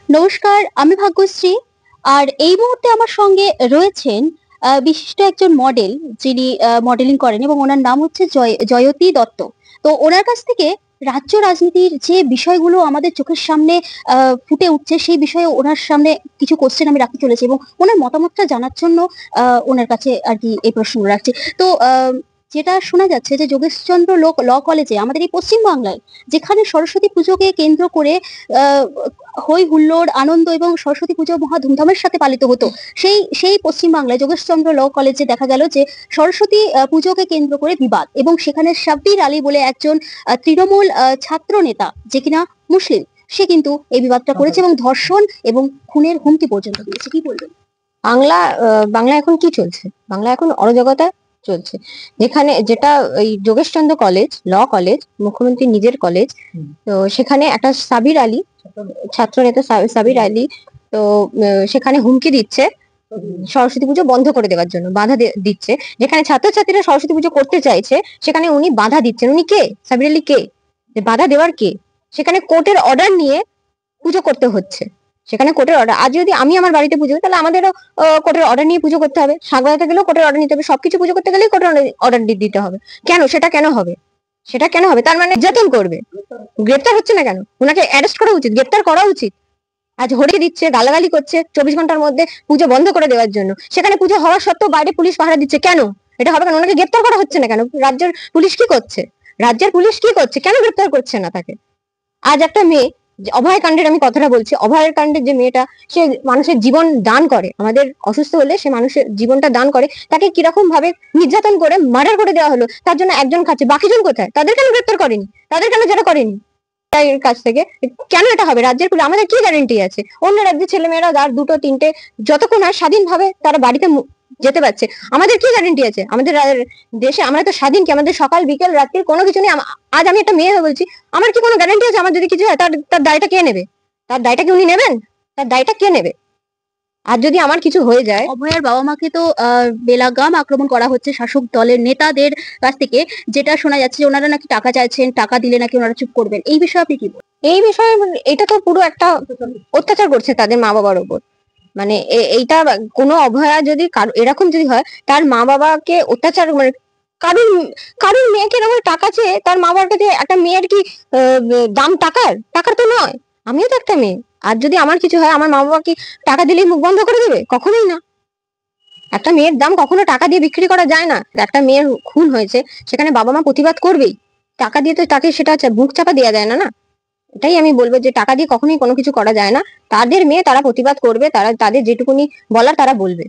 নমস্কার, আমি ভাগ্যশ্রী। আর এই মুহূর্তে আমার সঙ্গে রয়েছেন বিশিষ্ট একজন মডেল, যিনি মডেলিং করেন এবং ওনার নাম হচ্ছে জয়তী দত্ত। তো ওনার কাছ থেকে রাজ্য রাজনীতির যে বিষয়গুলো আমাদের চোখের সামনে ফুটে উঠছে, সেই বিষয়ে ওনার সামনে কিছু কোশ্চেন আমি রাখতে চলেছি এবং ওনার মতামতটা জানার জন্য ওনার কাছে আর কি এই প্রশ্ন রাখছি। তো যেটা শোনা যাচ্ছে যে যোগেশচন্দ্র ল কলেজে আমাদের এই পশ্চিমবাংলায়, যেখানে সরস্বতী পুজোকে কেন্দ্র করে আহ হই হুল্লোড় আনন্দ এবং সরস্বতী পুজো মহা ধুমধামের সাথে পালিত হতো, সেই পশ্চিমবাংলায় যোগেশচন্দ্র ল কলেজে দেখা গেল যে সরস্বতী পুজোকে কেন্দ্র করে বিবাদ, এবং সেখানে সাব্বির আলী বলে একজন তৃণমূল ছাত্র নেতা, যে কিনা মুসলিম, সে কিন্তু এই বিবাদটা করেছে এবং ধর্ষণ এবং খুনের হুমকি পর্যন্ত দিয়েছে। কি বলবেন? বাংলা এখন কি চলছে? বাংলা এখন অরাজকতা চলছে। যেটা এই যোগেশচন্দ্র কলেজ, ল কলেজ, মুখ্যমন্ত্রী নিজের কলেজ। তো সেখানে একটা সাবির আলী, ছাত্র নেতা সাবির আলী, তো সেখানে হুমকি দিচ্ছে সরস্বতী পুজো বন্ধ করে দেওয়ার জন্য, বাধা দিচ্ছে। যেখানে ছাত্রছাত্রীরা সরস্বতী পুজো করতে চাইছে, সেখানে উনি বাধা দিচ্ছেন। উনি কে? সাবির আলী কে? যে বাধা দেওয়ার কে? সেখানে কোর্টের অর্ডার নিয়ে পুজো করতে হচ্ছে। সেখানে কোর্টের অর্ডার, আজ যদি আমি আমার বাড়িতে পুজো, তাহলে আমাদেরও কোর্টের অর্ডার নিয়ে পুজো করতে হবে। শাক বাজাতে গেলেও কোর্টের অর্ডার নিতে হবে। সবকিছু পুজো করতে গেলেই কোর্টের অর্ডার দিতে হবে। কেন? সেটা কেন হবে? সেটা কেন হবে? তার মানে নির্যাতন করবে। গ্রেপ্তার হচ্ছে না কেন? ওনাকে অ্যারেস্ট করা উচিত, গ্রেপ্তার করা উচিত। আজ হরিয়ে দিচ্ছে, গালাগালি করছে 24 ঘন্টার মধ্যে পুজো বন্ধ করে দেওয়ার জন্য। সেখানে পুজো হওয়া সত্ত্বেও বাইরে পুলিশ পাহারা দিচ্ছে। কেন এটা হবে? কেন ওনাকে গ্রেপ্তার করা হচ্ছে না কেন? রাজ্যের পুলিশ কি করছে? রাজ্যের পুলিশ কি করছে? কেন গ্রেপ্তার করছে না তাকে? আজ একটা মেয়ে, অভয় কাণ্ডের আমি কথাটা বলছি, অভয়ের কাণ্ডের যে মেয়েটা, সে মানুষের জীবন দান করে, আমাদের অসুস্থ হলে সে মানুষের জীবনটা দান করে, তাকে কিরকম ভাবে নির্যাতন করে মার্ডার করে দেওয়া হলো। তার জন্য একজন খাচ্ছে, বাকিজন কোথায়? তাদের কেন গ্রেপ্তার করেনি? তাদের কেন যারা করেনি এর কাছ থেকে? কেন এটা হবে? রাজ্যের পুলিশ, আমাদের কি গ্যারেন্টি আছে? অন্য রাজ্যের ছেলেমেয়েরা আর দুটো তিনটে যতক্ষণ হয় স্বাধীনভাবে তারা বাড়িতে যেতে পারছে, আমাদের কি গ্যারেন্টি আছে? আমাদের দেশে আমরা তো স্বাধীন কি? আমাদের সকাল বিকেল রাত্রির কোনো কিছু নেই। আজ আমি একটা মেয়ে হয়ে বলছি, আমার কি কোনো গ্যারান্টি আছে? আমার যদি কিছু হয়, তার তার দায়টা কে নেবে? তার দায়টা কি উনি নেবেন? তার দায়টা কে নেবে? আর যদি আমার কিছু হয়ে যায়? অভয়ার বাবা মাকে তো বেলাগাম আক্রমণ করা হচ্ছে শাসক দলের নেতাদের কাছ থেকে, যেটা শোনা যাচ্ছে যে ওনারা নাকি টাকা চাইছেন, টাকা দিলে নাকি ওনারা চুপ করবেন। এই বিষয়ে আপনি কি বলবেন? এই বিষয়ে এটা তো পুরো একটা অত্যাচার করছে তাদের মা বাবার উপর। মানে এইটা, কোনো অভয়া যদি এরকম যদি হয়, তার মা বাবাকে অত্যাচার, মানে কারুর কারুর মেয়েকে এরকম টাকা চেয়ে তার মা বাবার কাছে, একটা মেয়ের কি দাম টাকার? টাকার তো নয়। আমিও তো একটা মেয়ে। আর যদি আমার কিছু হয়, আমার মা বাবা কি টাকা দিলেই মুখ বন্ধ করে দেবে? কখনোই না। একটা মেয়ের দাম কখনো টাকা দিয়ে বিক্রি করা যায় না। একটা মেয়ের খুন হয়েছে, সেখানে বাবা মা প্রতিবাদ করবেই। টাকা দিয়ে তো তাকে সেটা বুক চাপা দেওয়া যায় না, না। এটাই আমি বলবো, যে টাকা দিয়ে কখনোই কোনো কিছু করা যায় না। তাদের মেয়ে, তারা প্রতিবাদ করবে, তারা তাদের যেটুকুনি বলার তারা বলবে।